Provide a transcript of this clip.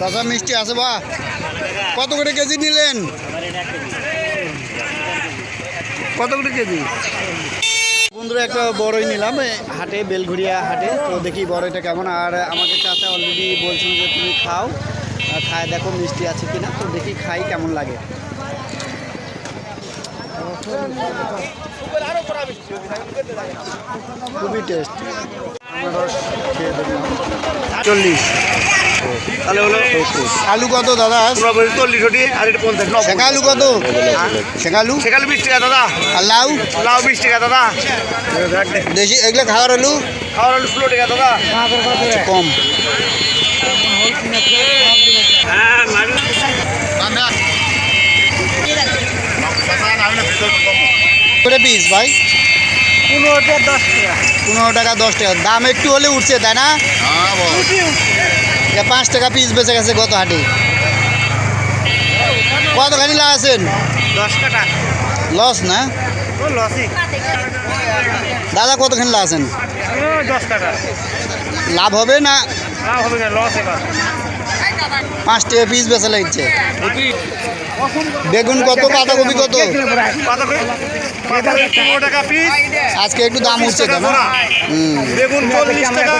চাচা মিষ্টি আছে বা কত করে কেজি নিলেন? কত করে কেজি? বন্ধুরা একটা বড়ই নিলাম হাটে, বেলঘুরিয়া হাটে। তো দেখি বড়ইটা কেমন। আর আমাকে চাচা অলরেডি বলছেন যে তুমি খাও, খায় দেখো মিষ্টি আছে কিনা। তো দেখি খাই কেমন লাগে। খুবই টেস্ট। রস খেয়ে দেখলাম 40। তাহলে হলো আলু কত দাদা? 40 আর 50। শেখা আলু কত? শেখালু 20 টাকা দাদা। আর লাউ? লাউ 20 টাকা দাদা। দেশি এগুলো খাওয়ার আলু? খাওয়ার আলু 16 টাকা দাদা। কম। করে পিস ভাই? 15 টাকা 10 টাকা। দাম একটু হলে উঠছে তাই না? 5 টাকা পিস বেঁচে গেছে গত হাটে। কতখানি লাগাছেন? 10 টাকা লস না? লসই দাদা কতখানি লাগাছেন? 10 টাকা। লাভ হবে না? লাভ হবে না, লস এবার। 5 টাকা পিস বেচা লাগছে। বেগুন কত? বাঁধাকপি কত? বাঁধাকপি 15 টাকা পিস। আজকে একটু দাম উঠছে তো না? বেগুন 40 টাকা।